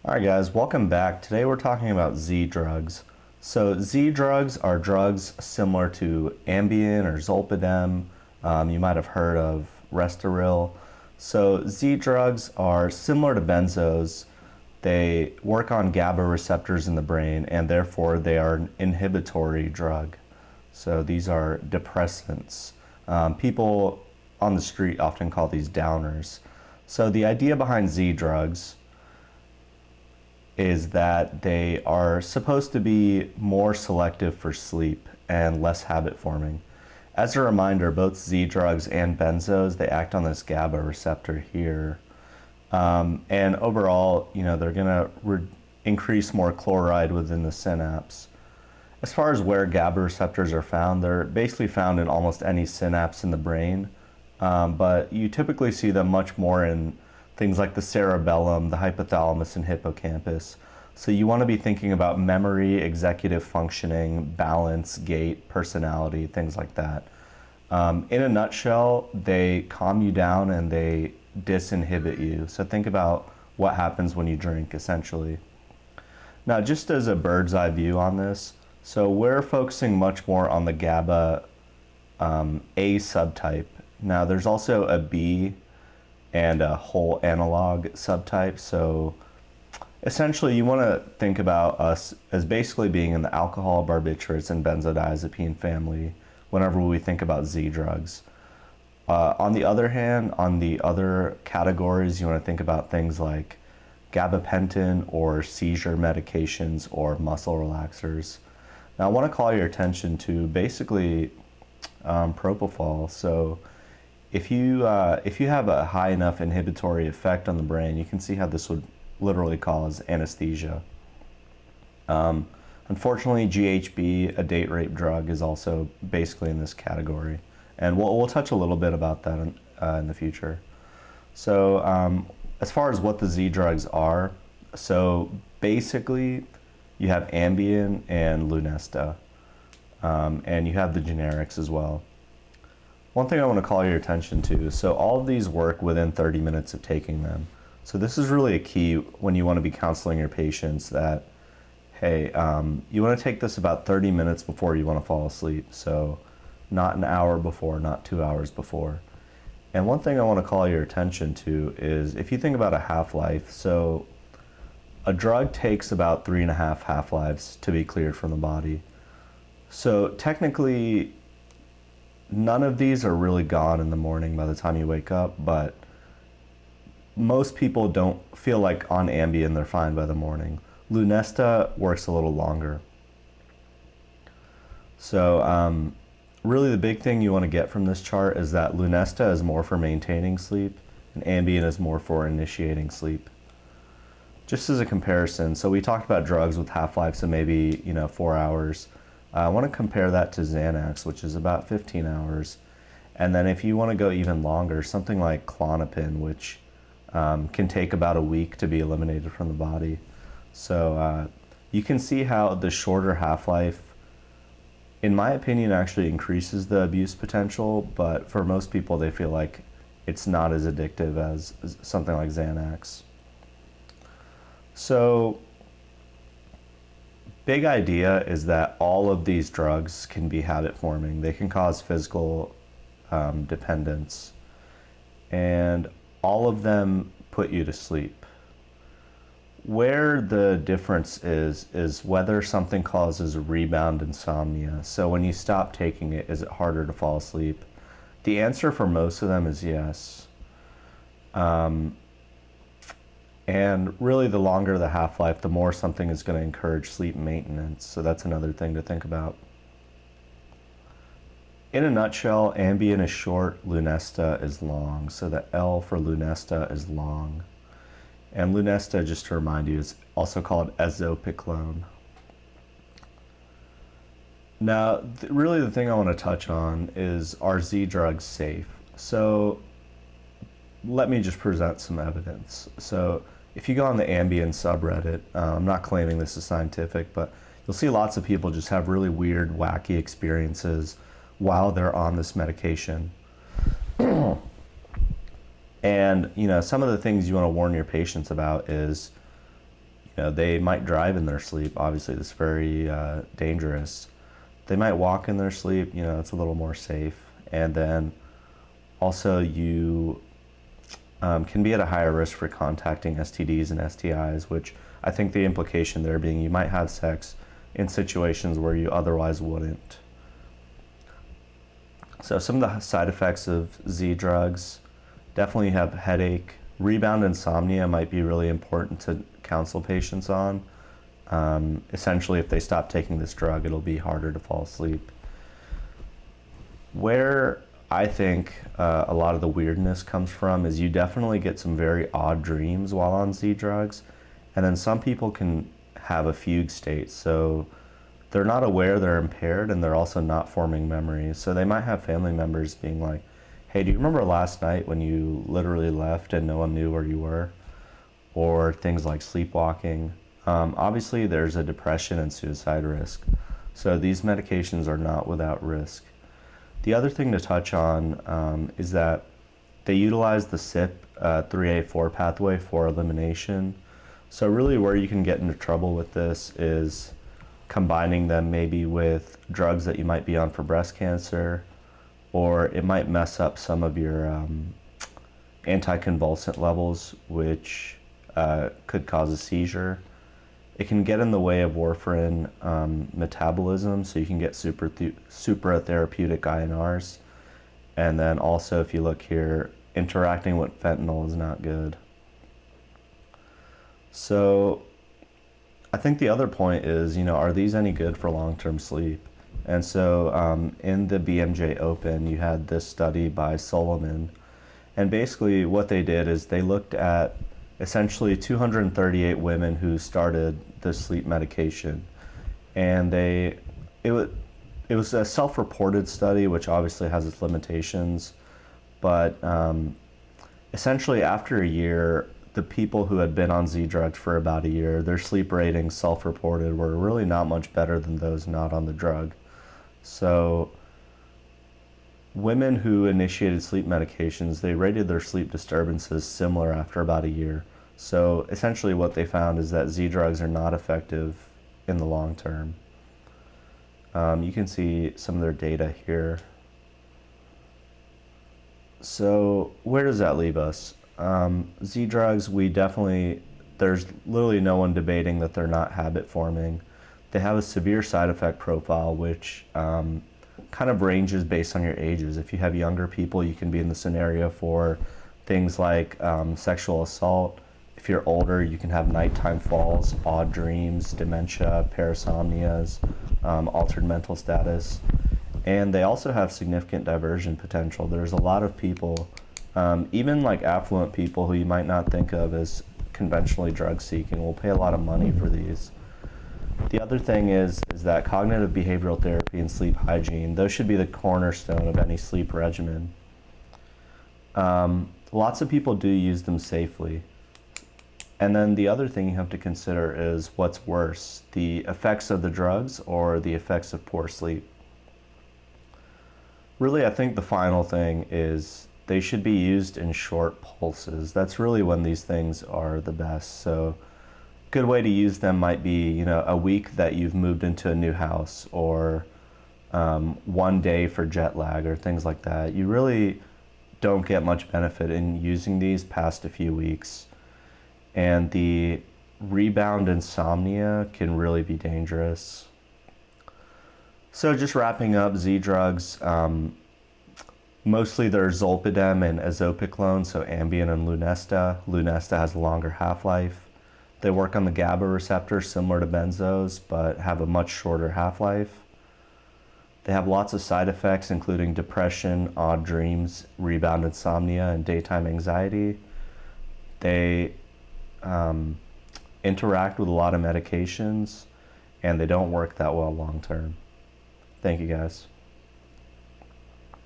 Alright guys, welcome back. Today we're talking about Z drugs. So Z drugs are drugs similar to Ambien or Zolpidem. You might have heard of Restoril. So Z drugs are similar to benzos. They work on GABA receptors in the brain and therefore they are an inhibitory drug. So these are depressants. People on the street often call these downers. So the idea behind Z drugs is that they are supposed to be more selective for sleep and less habit forming. As a reminder, both Z drugs and benzos, they act on this GABA receptor here. And overall, they're gonna increase more chloride within the synapse. As far as where GABA receptors are found, they're basically found in almost any synapse in the brain, but you typically see them much more in things like the cerebellum, the hypothalamus, and hippocampus. So you want to be thinking about memory, executive functioning, balance, gait, personality, things like that. In a nutshell, they calm you down and they disinhibit you. So think about what happens when you drink, essentially. Now, just as a bird's eye view on this, so we're focusing much more on the GABA A subtype. Now, there's also a B and a whole analog subtype. So essentially you want to think about us as basically being in the alcohol, barbiturates, and benzodiazepine family whenever we think about Z drugs. On the other hand, on the other categories, you want to think about things like gabapentin or seizure medications or muscle relaxers. Now I want to call your attention to basically propofol. So if you have a high enough inhibitory effect on the brain, you can see how this would literally cause anesthesia. Unfortunately, GHB, a date rape drug, is also basically in this category. And we'll touch a little bit about that in the future. So as far as what the Z drugs are, so basically you have Ambien and Lunesta, and you have the generics as well. One thing I want to call your attention to, so all of these work within 30 minutes of taking them. So this is really a key when you want to be counseling your patients that, hey, you want to take this about 30 minutes before you want to fall asleep. So not an hour before, not 2 hours before. And one thing I want to call your attention to is if you think about a half-life, so a drug takes about 3.5 half-lives to be cleared from the body. So technically, none of these are really gone in the morning by the time you wake up, but most people don't feel like on Ambien they're fine by the morning. Lunesta works a little longer. So really the big thing you want to get from this chart is that Lunesta is more for maintaining sleep and Ambien is more for initiating sleep. Just as a comparison, so we talked about drugs with half-lives of maybe 4 hours. I want to compare that to Xanax, which is about 15 hours. And then if you want to go even longer, something like Klonopin, which can take about a week to be eliminated from the body. So you can see how the shorter half-life, in my opinion, actually increases the abuse potential, but for most people they feel like it's not as addictive as something like Xanax. So big idea is that all of these drugs can be habit forming. They can cause physical dependence, and all of them put you to sleep. Where the difference is whether something causes rebound insomnia. So when you stop taking it, is it harder to fall asleep? The answer for most of them is yes. And really the longer the half-life, the more something is going to encourage sleep maintenance. So that's another thing to think about. In a nutshell, Ambien is short, Lunesta is long. So the L for Lunesta is long. And Lunesta, just to remind you, is also called ezopiclone. Now, really the thing I want to touch on is, are Z drugs safe? So let me just present some evidence. So if you go on the Ambien subreddit, I'm not claiming this is scientific, but you'll see lots of people just have really weird, wacky experiences while they're on this medication. And some of the things you want to warn your patients about is they might drive in their sleep. Obviously, that's very dangerous. They might walk in their sleep. It's a little more safe. And then also you can be at a higher risk for contacting STDs and STIs, which I think the implication there being you might have sex in situations where you otherwise wouldn't. So some of the side effects of Z drugs, definitely have headache. Rebound insomnia might be really important to counsel patients on. Essentially, if they stop taking this drug, it'll be harder to fall asleep. Where I think a lot of the weirdness comes from is you definitely get some very odd dreams while on Z drugs. And then some people can have a fugue state. So they're not aware they're impaired, and they're also not forming memories. So they might have family members being like, hey, do you remember last night when you literally left and no one knew where you were? Or things like sleepwalking. Obviously, there's a depression and suicide risk. So these medications are not without risk. The other thing to touch on is that they utilize the CYP3A4 pathway for elimination. So really where you can get into trouble with this is combining them maybe with drugs that you might be on for breast cancer, or it might mess up some of your anticonvulsant levels, which could cause a seizure. It can get in the way of warfarin metabolism, so you can get supratherapeutic INRs. And then also, if you look here, interacting with fentanyl is not good. So I think the other point is, are these any good for long-term sleep? And so in the BMJ Open, you had this study by Solomon. And basically what they did is they looked at essentially 238 women who started the sleep medication. And it was a self-reported study, which obviously has its limitations. But essentially after a year, the people who had been on Z drugs for about a year, their sleep ratings self-reported were really not much better than those not on the drug. So women who initiated sleep medications, they rated their sleep disturbances similar after about a year. So essentially what they found is that Z drugs are not effective in the long term. You can see some of their data here. So where does that leave us? Z drugs, there's literally no one debating that they're not habit forming. They have a severe side effect profile, which kind of ranges based on your ages. If you have younger people, you can be in the scenario for things like sexual assault. If you're older, you can have nighttime falls, odd dreams, dementia, parasomnias, altered mental status. And they also have significant diversion potential. There's a lot of people, even like affluent people who you might not think of as conventionally drug seeking, will pay a lot of money for these. The other thing is that cognitive behavioral therapy and sleep hygiene, those should be the cornerstone of any sleep regimen. Lots of people do use them safely. And then the other thing you have to consider is what's worse, the effects of the drugs or the effects of poor sleep. Really, I think the final thing is they should be used in short pulses. That's really when these things are the best. So a good way to use them might be, a week that you've moved into a new house, or 1 day for jet lag or things like that. You really don't get much benefit in using these past a few weeks. And the rebound insomnia can really be dangerous. So just wrapping up, Z drugs, mostly they're zolpidem and azopiclone, so Ambien and Lunesta. Lunesta has a longer half-life. They work on the GABA receptor similar to benzos, but have a much shorter half-life. They have lots of side effects, including depression, odd dreams, rebound insomnia, and daytime anxiety. They interact with a lot of medications, and they don't work that well long term. Thank you, guys.